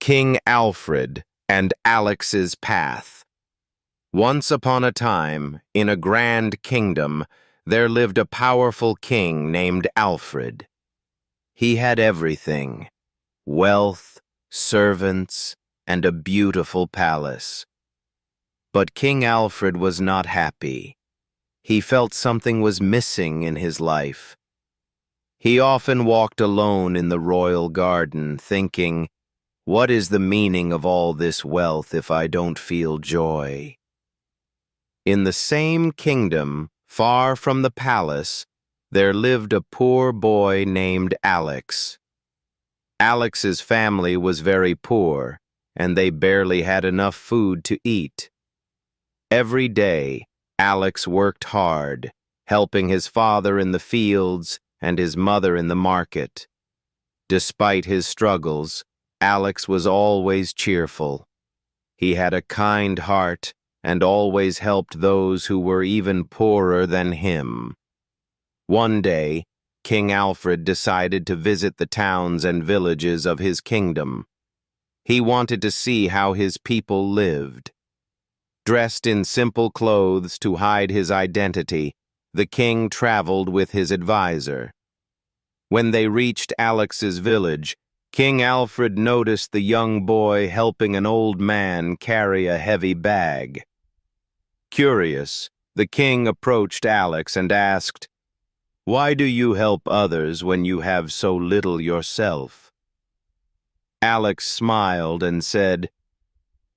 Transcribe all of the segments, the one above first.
King Alfred and Alex's Path. Once upon a time, in a grand kingdom, there lived a powerful king named Alfred. He had everything: wealth, servants, and a beautiful palace. But King Alfred was not happy. He felt something was missing in his life. He often walked alone in the royal garden, thinking, "What is the meaning of all this wealth if I don't feel joy?" In the same kingdom, far from the palace, there lived a poor boy named Alex. Alex's family was very poor, and they barely had enough food to eat. Every day, Alex worked hard, helping his father in the fields and his mother in the market. Despite his struggles, Alex was always cheerful. He had a kind heart and always helped those who were even poorer than him. One day, King Alfred decided to visit the towns and villages of his kingdom. He wanted to see how his people lived. Dressed in simple clothes to hide his identity, the king traveled with his advisor. When they reached Alex's village, King Alfred noticed the young boy helping an old man carry a heavy bag. Curious, the king approached Alex and asked, "Why do you help others when you have so little yourself?" Alex smiled and said,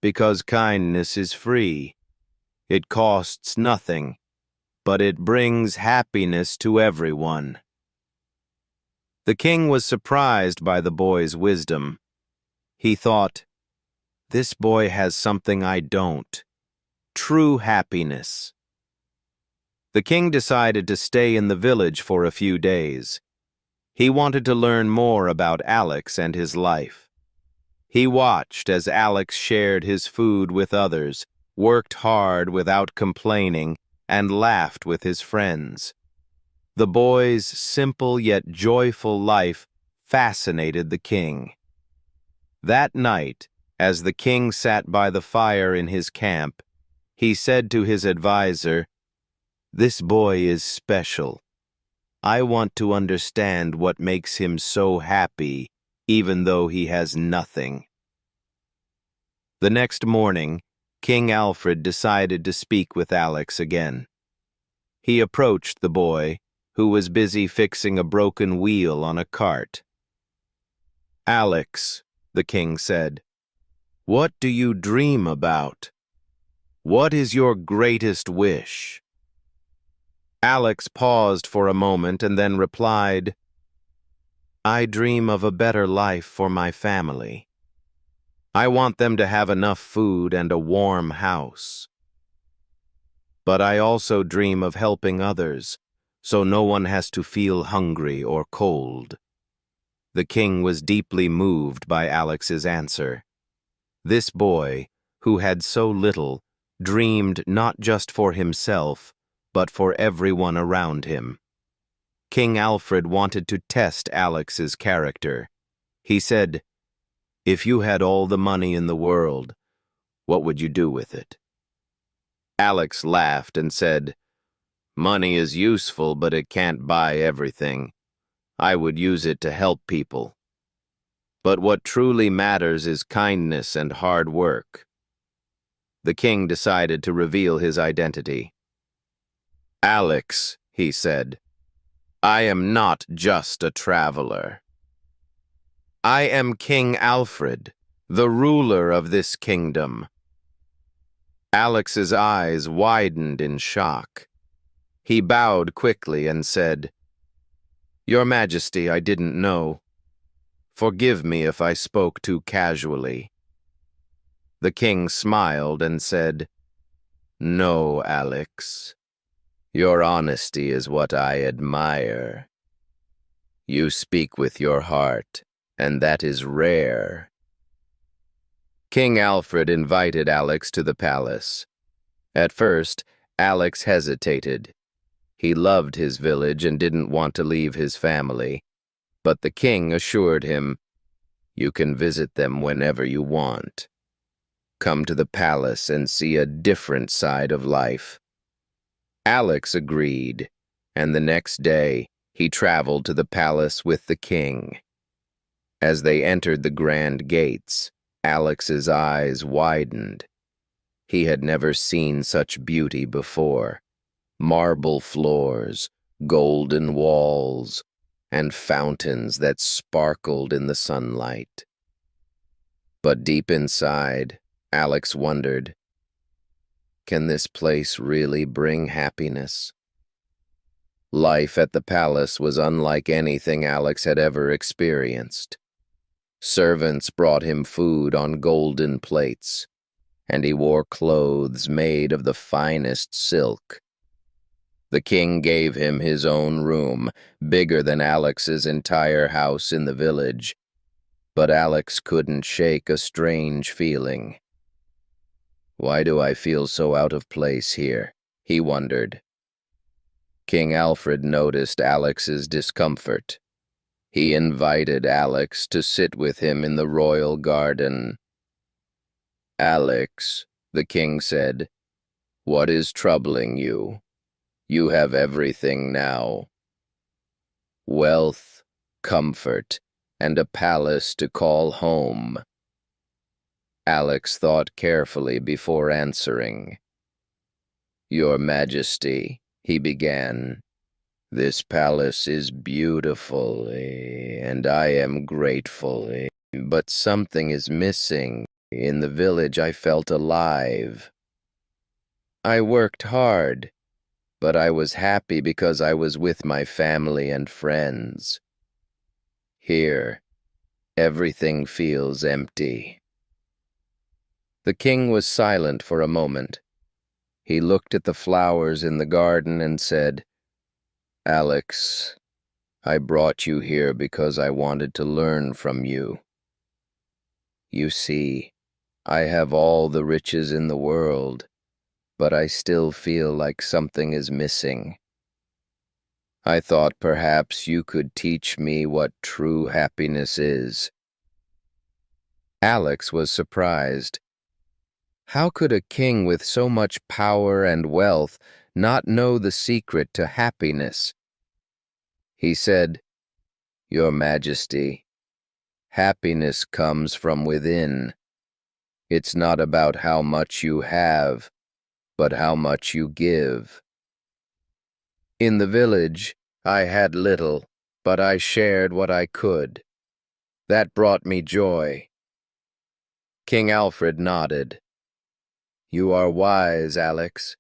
"Because kindness is free. It costs nothing, but it brings happiness to everyone." The king was surprised by the boy's wisdom. He thought, "This boy has something I don't: true happiness." The king decided to stay in the village for a few days. He wanted to learn more about Alex and his life. He watched as Alex shared his food with others, worked hard without complaining, and laughed with his friends. The boy's simple yet joyful life fascinated the king. That night, as the king sat by the fire in his camp, he said to his advisor, "This boy is special. I want to understand what makes him so happy, even though he has nothing." The next morning, King Alfred decided to speak with Alex again. He approached the boy, who was busy fixing a broken wheel on a cart. "Alex," the king said, "what do you dream about? What is your greatest wish?" Alex paused for a moment and then replied, "I dream of a better life for my family. I want them to have enough food and a warm house. But I also dream of helping others, so no one has to feel hungry or cold." The king was deeply moved by Alex's answer. This boy, who had so little, dreamed not just for himself, but for everyone around him. King Alfred wanted to test Alex's character. He said, "If you had all the money in the world, what would you do with it?" Alex laughed and said, "Money is useful, but it can't buy everything. I would use it to help people. But what truly matters is kindness and hard work." The king decided to reveal his identity. "Alex," he said, "I am not just a traveler. I am King Alfred, the ruler of this kingdom." Alex's eyes widened in shock. He bowed quickly and said, "Your Majesty, I didn't know. Forgive me if I spoke too casually." The king smiled and said, "No, Alex. Your honesty is what I admire. You speak with your heart, and that is rare." King Alfred invited Alex to the palace. At first, Alex hesitated. He loved his village and didn't want to leave his family. But the king assured him, You can visit them whenever you want. Come to the palace and see a different side of life." Alex agreed, and the next day he traveled to the palace with the king. As they entered the grand gates, Alex's eyes widened. He had never seen such beauty before. Marble floors, golden walls, and fountains that sparkled in the sunlight. But deep inside, Alex wondered, can this place really bring happiness? Life at the palace was unlike anything Alex had ever experienced. Servants brought him food on golden plates, and he wore clothes made of the finest silk. The king gave him his own room, bigger than Alex's entire house in the village, but Alex couldn't shake a strange feeling. "Why do I feel so out of place here?" he wondered. King Alfred noticed Alex's discomfort. He invited Alex to sit with him in the royal garden. "Alex," the king said, "what is troubling you? You have everything now. Wealth, comfort, and a palace to call home." Alex thought carefully before answering. "Your Majesty," he began, "this palace is beautiful, and I am grateful, but something is missing. In the village I felt alive. I worked hard, but I was happy because I was with my family and friends. Here, everything feels empty." The king was silent for a moment. He looked at the flowers in the garden and said, "Alex, I brought you here because I wanted to learn from you. You see, I have all the riches in the world, but I still feel like something is missing. I thought perhaps you could teach me what true happiness is." Alex was surprised. How could a king with so much power and wealth not know the secret to happiness? He said, "Your Majesty, happiness comes from within. It's not about how much you have, but how much you give. In the village, I had little, but I shared what I could. That brought me joy." King Alfred nodded. "You are wise, Alex.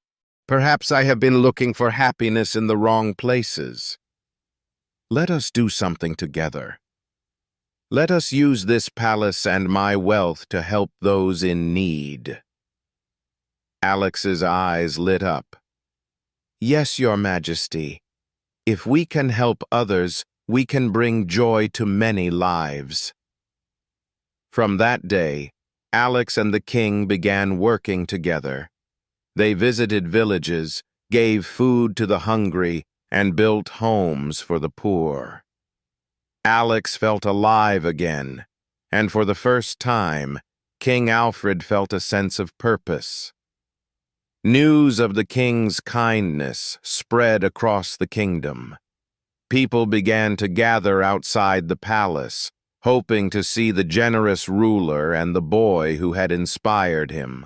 Perhaps I have been looking for happiness in the wrong places. Let us do something together. Let us use this palace and my wealth to help those in need." Alex's eyes lit up. "Yes, Your Majesty. If we can help others, we can bring joy to many lives." From that day, Alex and the king began working together. They visited villages, gave food to the hungry, and built homes for the poor. Alex felt alive again, and for the first time, King Alfred felt a sense of purpose. News of the king's kindness spread across the kingdom. People began to gather outside the palace, hoping to see the generous ruler and the boy who had inspired him.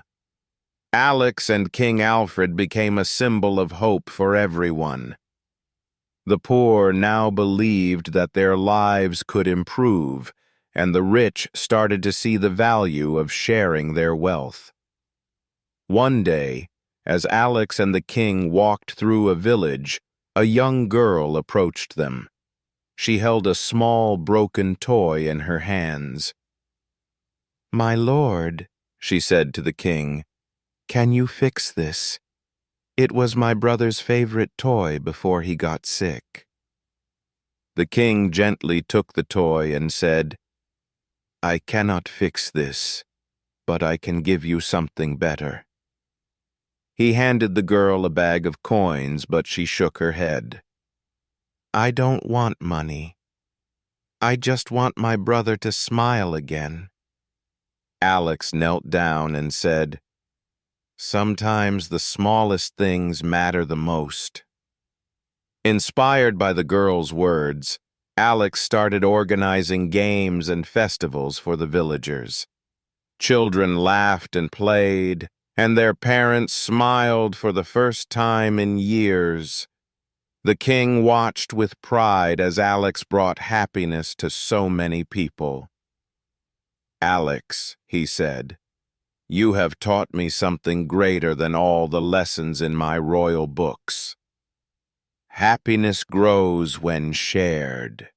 Alex and King Alfred became a symbol of hope for everyone. The poor now believed that their lives could improve, and the rich started to see the value of sharing their wealth. One day, as Alex and the king walked through a village, a young girl approached them. She held a small, broken toy in her hands. "My lord," she said to the king, "can you fix this? It was my brother's favorite toy before he got sick." The king gently took the toy and said, "I cannot fix this, but I can give you something better." He handed the girl a bag of coins, but she shook her head. "I don't want money. I just want my brother to smile again. Alex knelt down and said, "Sometimes the smallest things matter the most." Inspired by the girl's words, Alex started organizing games and festivals for the villagers. Children laughed and played, and their parents smiled for the first time in years. The king watched with pride as Alex brought happiness to so many people. "Alex," he said, "you have taught me something greater than all the lessons in my royal books. Happiness grows when shared."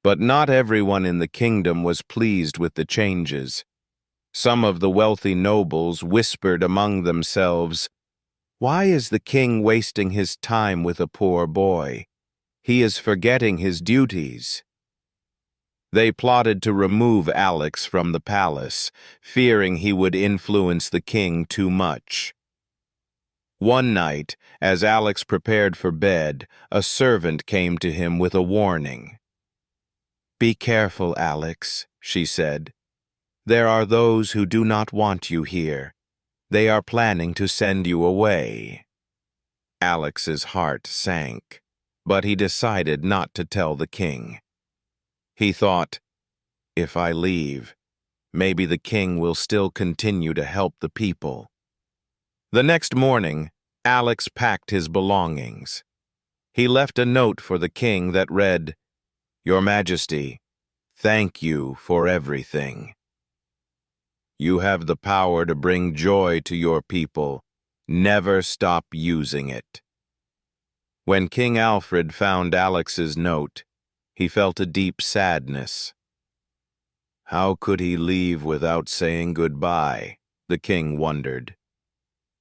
But not everyone in the kingdom was pleased with the changes. Some of the wealthy nobles whispered among themselves, "Why is the king wasting his time with a poor boy? He is forgetting his duties." They plotted to remove Alex from the palace, fearing he would influence the king too much. One night, as Alex prepared for bed, a servant came to him with a warning. "Be careful, Alex," she said. "There are those who do not want you here. They are planning to send you away." Alex's heart sank, but he decided not to tell the king. He thought, "If I leave, maybe the king will still continue to help the people." The next morning, Alex packed his belongings. He left a note for the king that read, "Your Majesty, thank you for everything. You have the power to bring joy to your people. Never stop using it." When King Alfred found Alex's note, he felt a deep sadness. How could he leave without saying goodbye? The king wondered.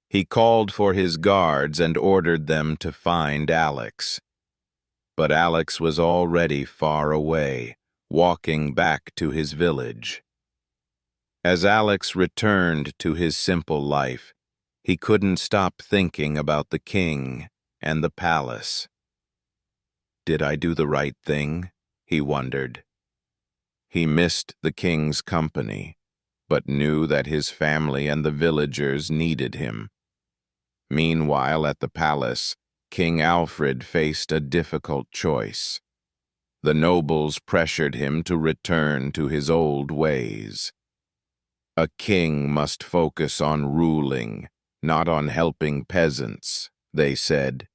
He called for his guards and ordered them to find Alex. But Alex was already far away, walking back to his village. As Alex returned to his simple life, he couldn't stop thinking about the king and the palace. Did I do the right thing? He wondered. He missed the king's company, but knew that his family and the villagers needed him. Meanwhile, at the palace, King Alfred faced a difficult choice. The nobles pressured him to return to his old ways. A king must focus on ruling, not on helping peasants, they said.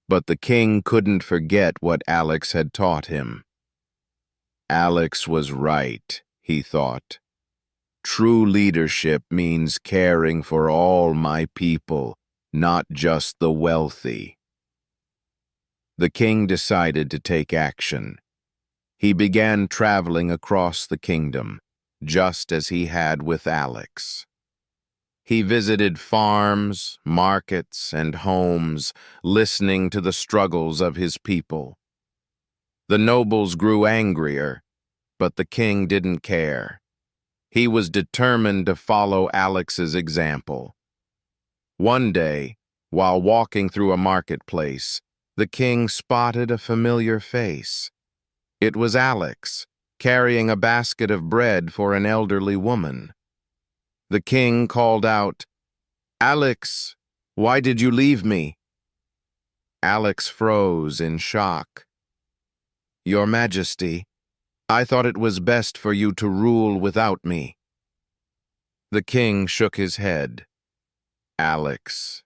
But the king couldn't forget what Alex had taught him. Alex was right, he thought. True leadership means caring for all my people, not just the wealthy. The king decided to take action. He began traveling across the kingdom, just as he had with Alex. He visited farms, markets, and homes, listening to the struggles of his people. The nobles grew angrier, but the king didn't care. He was determined to follow Alex's example. One day, while walking through a marketplace, the king spotted a familiar face. It was Alex, carrying a basket of bread for an elderly woman. The king called out, "Alex, why did you leave me?" Alex froze in shock. "Your Majesty, I thought it was best for you to rule without me." The king shook his head. "Alex,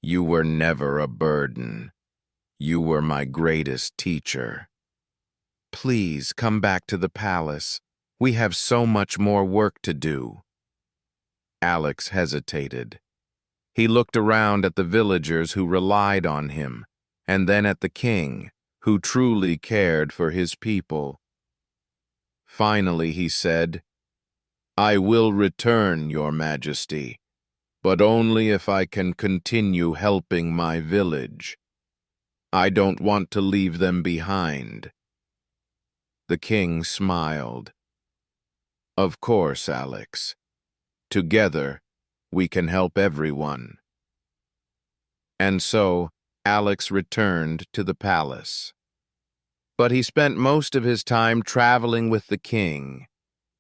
you were never a burden. You were my greatest teacher. Please come back to the palace. We have so much more work to do." Alex hesitated. He looked around at the villagers who relied on him, and then at the king, who truly cared for his people. Finally, he said, "I will return, Your Majesty, but only if I can continue helping my village. I don't want to leave them behind." The king smiled. "Of course, Alex. Together, we can help everyone." And so, Alex returned to the palace. but he spent most of his time traveling with the king.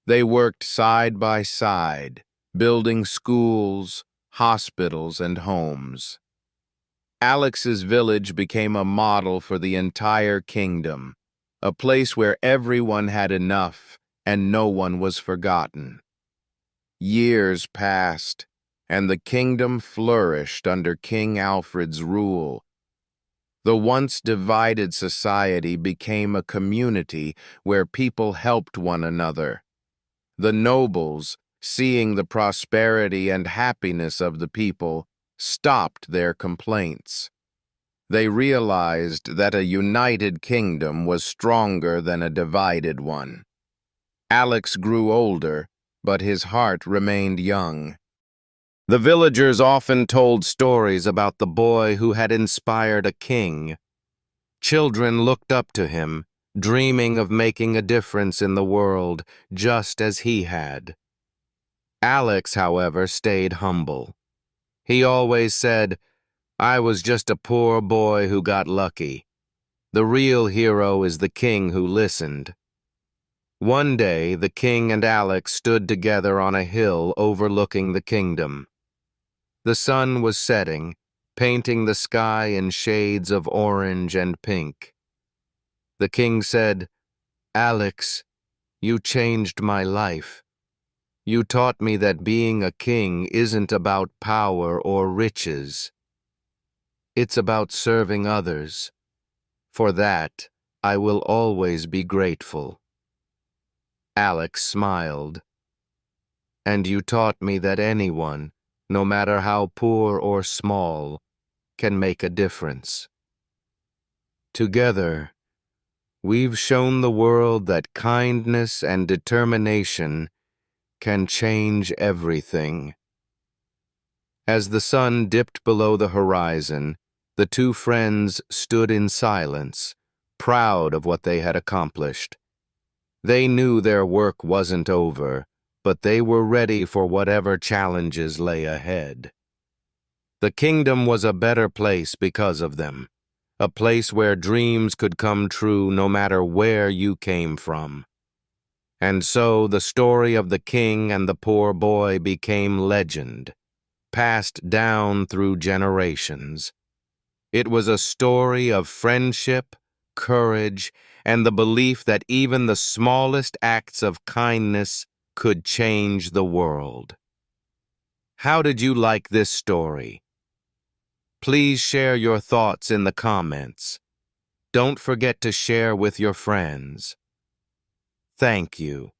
They worked side by side, building schools, hospitals, and homes. Alex's village became a model for the entire kingdom, a place where everyone had enough and no one was forgotten. Years passed, and the kingdom flourished under King Alfred's rule. The once divided society became a community where people helped one another. The nobles, seeing the prosperity and happiness of the people, stopped their complaints. They realized that a united kingdom was stronger than a divided one. Alex grew older, but his heart remained young. The villagers often told stories about the boy who had inspired a king. Children looked up to him, dreaming of making a difference in the world, just as he had. Alex, however, stayed humble. He always said, "I was just a poor boy who got lucky. The real hero is the king who listened." One day, the king and Alex stood together on a hill overlooking the kingdom. The sun was setting, painting the sky in shades of orange and pink. The king said, "Alex, you changed my life. You taught me that being a king isn't about power or riches. It's about serving others. For that, I will always be grateful." Alex smiled. "And you taught me that anyone, no matter how poor or small, can make a difference. Together, we've shown the world that kindness and determination can change everything." As the sun dipped below the horizon, the two friends stood in silence, proud of what they had accomplished. They knew their work wasn't over, but they were ready for whatever challenges lay ahead. The kingdom was a better place because of them, a place where dreams could come true no matter where you came from. And so the story of the king and the poor boy became legend, passed down through generations. It was a story of friendship, courage, and the belief that even the smallest acts of kindness could change the world. How did you like this story? Please share your thoughts in the comments. Don't forget to share with your friends. Thank you.